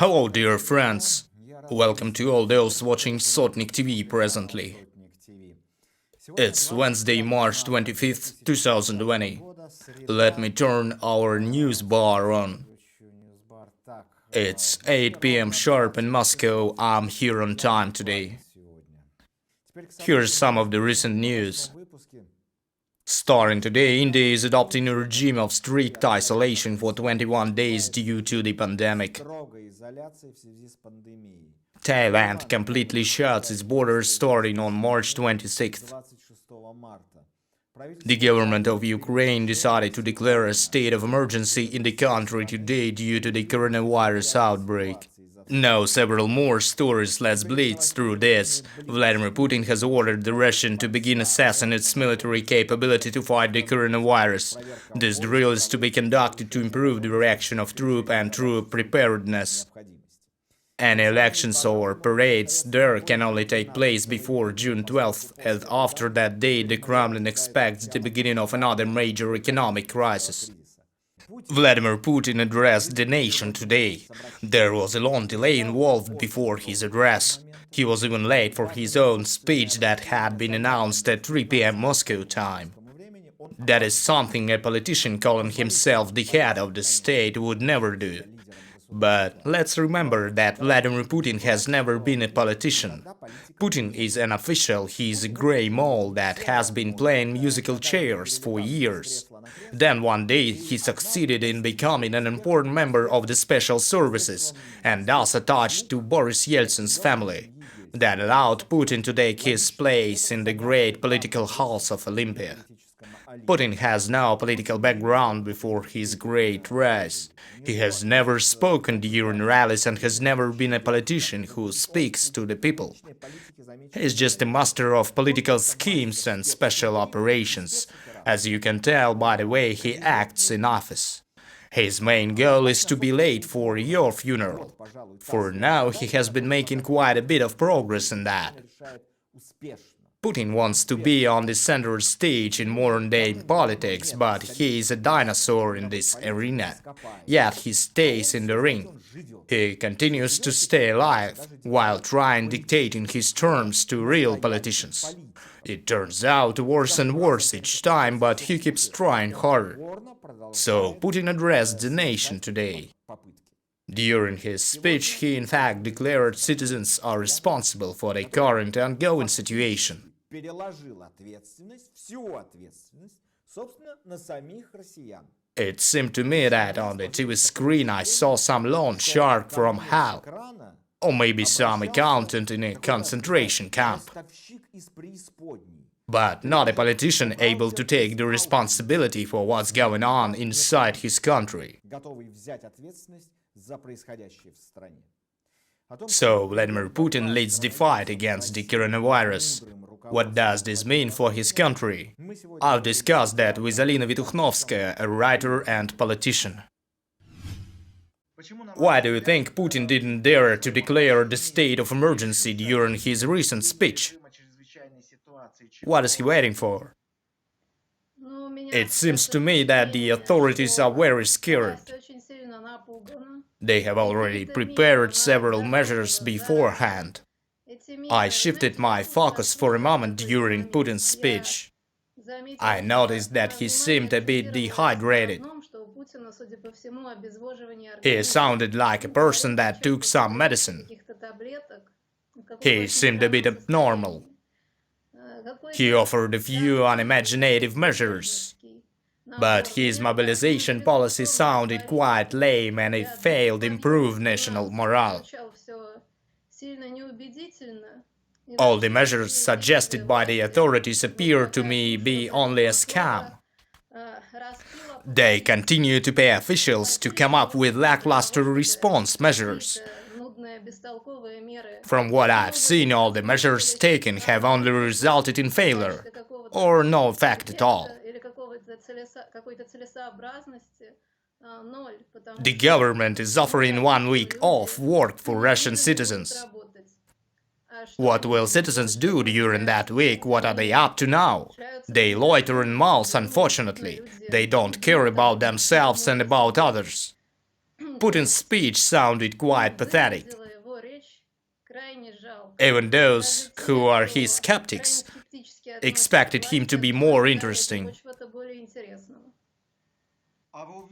Hello, dear friends. Welcome to all those watching Sotnik-TV presently. It's Wednesday, March 25th, 2020. Let me turn our news bar on. It's 8 p.m. sharp in Moscow. I'm here on time today. Here's some of the recent news. Starting today, India is adopting a regime of strict isolation for 21 days due to the pandemic. Thailand completely shuts its borders starting on March 26th. The government of Ukraine decided to declare a state of emergency in the country today due to the coronavirus outbreak. Now, several more stories. Let's blitz through this. Vladimir Putin has ordered the Russian to begin assessing its military capability to fight the coronavirus. This drill is to be conducted to improve the reaction of troop and troop preparedness. Any elections or parades there can only take place before June 12th, and after that date the Kremlin expects the beginning of another major economic crisis. Vladimir Putin addressed the nation today. There was a long delay involved before his address. He was even late for his own speech that had been announced at 3 p.m. Moscow time. That is something a politician calling himself the head of the state would never do. But let's remember that Vladimir Putin has never been a politician. Putin is an official, he is a grey mole that has been playing musical chairs for years. Then one day he succeeded in becoming an important member of the special services and thus attached to Boris Yeltsin's family. That allowed Putin to take his place in the great political halls of Olympia. Putin has no political background before his great rise. He has never spoken during rallies and has never been a politician who speaks to the people. He is just a master of political schemes and special operations, as you can tell by the way he acts in office. His main goal is to be late for your funeral. For now, he has been making quite a bit of progress in that. Putin wants to be on the center stage in modern-day politics, but he is a dinosaur in this arena. Yet he stays in the ring. He continues to stay alive, while trying dictating his terms to real politicians. It turns out worse and worse each time, but he keeps trying harder. So Putin addressed the nation today. During his speech, he in fact declared citizens are responsible for the current ongoing situation. It seemed to me that on the TV screen I saw some lone shark from hell, or maybe some accountant in a concentration camp. But not a politician able to take the responsibility for what's going on inside his country. So Vladimir Putin leads the fight against the coronavirus. What does this mean for his country? I've discussed that with Alina Vitukhnovskaya, a writer and politician. Why do you think Putin didn't dare to declare the state of emergency during his recent speech? What is he waiting for? It seems to me that the authorities are very scared. They have already prepared several measures beforehand. I shifted my focus for a moment during Putin's speech. I noticed that he seemed a bit dehydrated. He sounded like a person that took some medicine. He seemed a bit abnormal. He offered a few unimaginative measures. But his mobilization policy sounded quite lame and it failed to improve national morale. All the measures suggested by the authorities appear to me be only a scam. They continue to pay officials to come up with lackluster response measures. From what I've seen, all the measures taken have only resulted in failure, or no effect at all. The government is offering 1 week off work for Russian citizens. What will citizens do during that week? What are they up to now? They loiter in malls, unfortunately. They don't care about themselves and about others. Putin's speech sounded quite pathetic. Even those who are his skeptics expected him to be more interesting.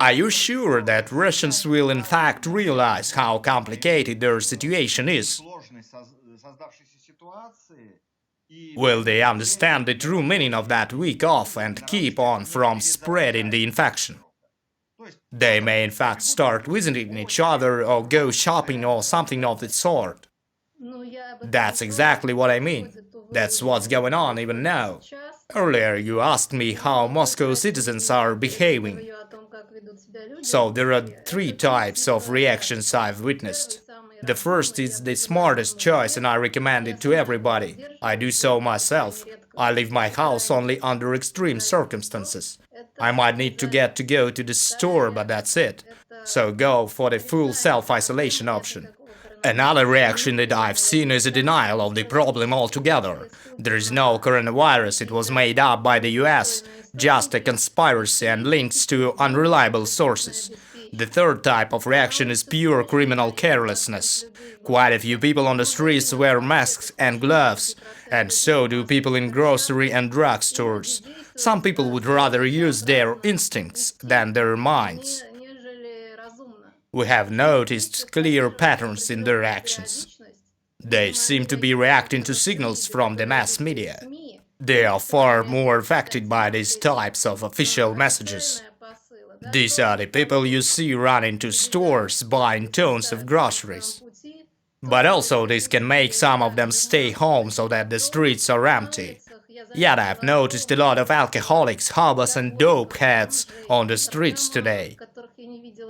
Are you sure that Russians will in fact realize how complicated their situation is? Will they understand the true meaning of that week off and keep on from spreading the infection? They may in fact start visiting each other or go shopping or something of the sort. That's exactly what I mean. That's what's going on even now. Earlier you asked me how Moscow citizens are behaving. So there are three types of reactions I've witnessed. The first is the smartest choice and I recommend it to everybody. I do so myself. I leave my house only under extreme circumstances. I might need to go to the store, but that's it. So go for the full self-isolation option. Another reaction that I've seen is a denial of the problem altogether. There is no coronavirus, it was made up by the US, just a conspiracy and links to unreliable sources. The third type of reaction is pure criminal carelessness. Quite a few people on the streets wear masks and gloves, and so do people in grocery and drug stores. Some people would rather use their instincts than their minds. We have noticed clear patterns in their actions. They seem to be reacting to signals from the mass media. They are far more affected by these types of official messages. These are the people you see running to stores buying tons of groceries. But also this can make some of them stay home so that the streets are empty. Yet I've noticed a lot of alcoholics, hobos and dope heads on the streets today.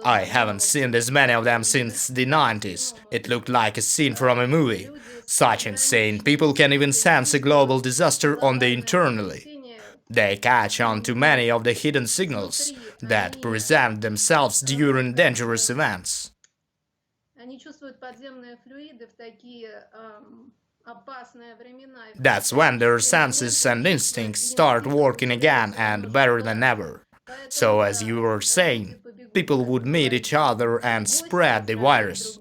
I haven't seen this many of them since the 90s. It looked like a scene from a movie. Such insane people can even sense a global disaster on the internally. They catch on to many of the hidden signals that present themselves during dangerous events. That's when their senses and instincts start working again and better than ever. So as you were saying, people would meet each other and spread the virus.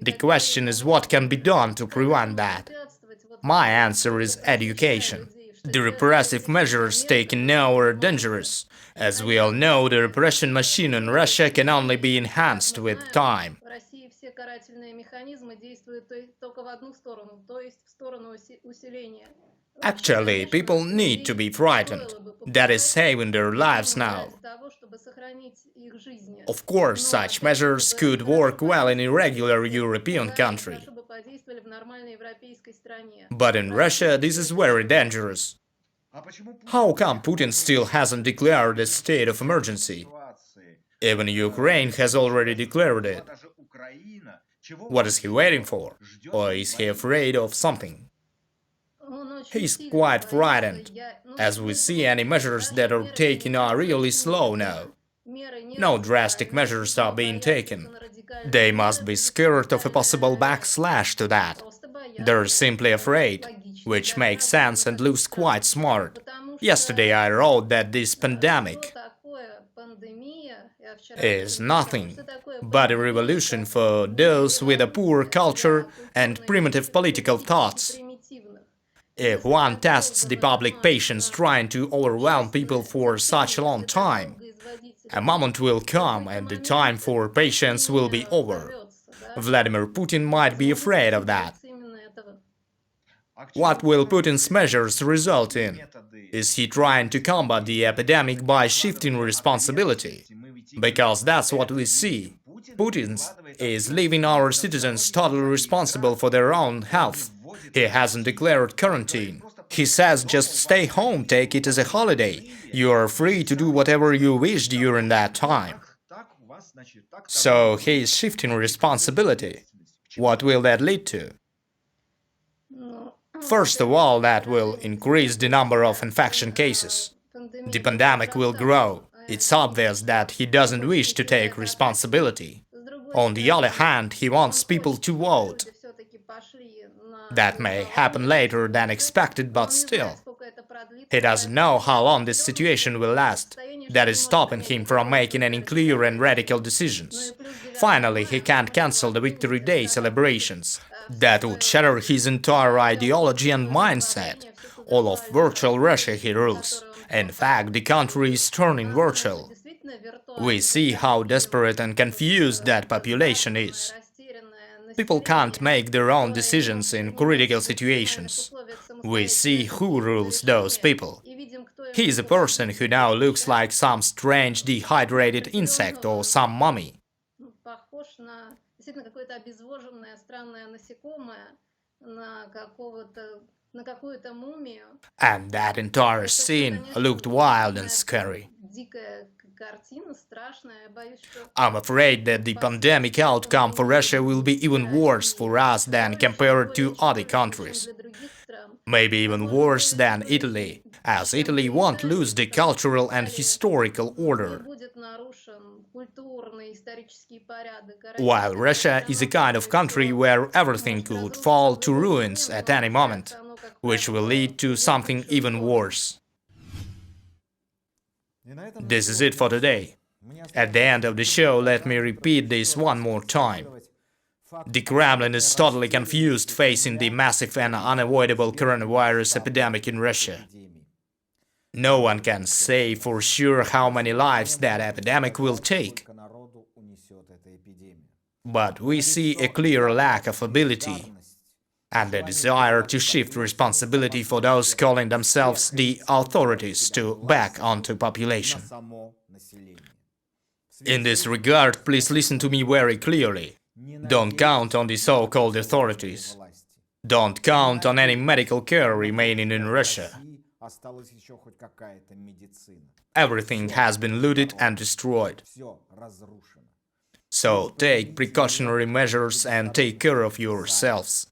The question is what can be done to prevent that? My answer is education. The repressive measures taken now are dangerous. As we all know, the repression machine in Russia can only be enhanced with time. Actually, people need to be frightened. That is saving their lives now. Of course, such measures could work well in a regular European country. But in Russia, this is very dangerous. How come Putin still hasn't declared a state of emergency? Even Ukraine has already declared it. What is he waiting for? Or is he afraid of something? He's quite frightened, as we see any measures that are taken are really slow now. No drastic measures are being taken. They must be scared of a possible backslash to that. They're simply afraid, which makes sense and looks quite smart. Yesterday I wrote that this pandemic is nothing but a revolution for those with a poor culture and primitive political thoughts. If one tests the public patience trying to overwhelm people for such a long time, a moment will come and the time for patience will be over. Vladimir Putin might be afraid of that. What will Putin's measures result in? Is he trying to combat the epidemic by shifting responsibility? Because that's what we see. Putin is leaving our citizens totally responsible for their own health. He hasn't declared quarantine. He says just stay home, take it as a holiday. You are free to do whatever you wish during that time. So he is shifting responsibility. What will that lead to? First of all, that will increase the number of infection cases. The pandemic will grow. It's obvious that he doesn't wish to take responsibility. On the other hand, he wants people to vote. That may happen later than expected, but still. He doesn't know how long this situation will last. that is stopping him from making any clear and radical decisions. Finally, he can't cancel the Victory Day celebrations. That would shatter his entire ideology and mindset. All of virtual Russia he rules. In fact, the country is turning virtual. We see how desperate and confused that population is. People can't make their own decisions in critical situations. We see who rules those people. He is a person who now looks like some strange dehydrated insect or some mummy. And that entire scene looked wild and scary. I'm afraid that the pandemic outcome for Russia will be even worse for us than compared to other countries. Maybe even worse than Italy, as Italy won't lose the cultural and historical order. While Russia is a kind of country where everything could fall to ruins at any moment, which will lead to something even worse. This is it for today. At the end of the show, let me repeat this one more time. The Kremlin is totally confused facing the massive and unavoidable coronavirus epidemic in Russia. No one can say for sure how many lives that epidemic will take. But we see a clear lack of ability and a desire to shift responsibility for those calling themselves the authorities to back onto population. In this regard, please listen to me very clearly. Don't count on the so-called authorities. Don't count on any medical care remaining in Russia. Everything has been looted and destroyed. So take precautionary measures and take care of yourselves.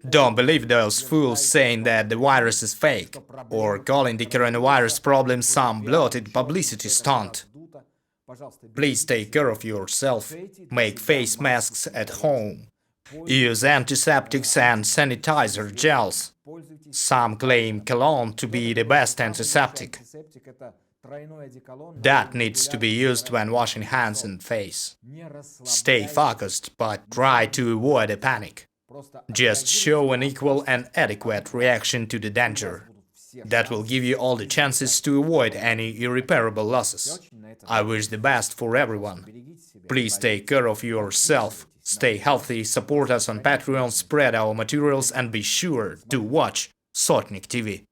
Don't believe those fools saying that the virus is fake, or calling the coronavirus problem some bloated publicity stunt. Please take care of yourself, make face masks at home, use antiseptics and sanitizer gels. Some claim cologne to be the best antiseptic. That needs to be used when washing hands and face. Stay focused, but try to avoid a panic. Just show an equal and adequate reaction to the danger. That will give you all the chances to avoid any irreparable losses. I wish the best for everyone. Please take care of yourself, stay healthy, support us on Patreon, spread our materials and be sure to watch Sotnik-TV.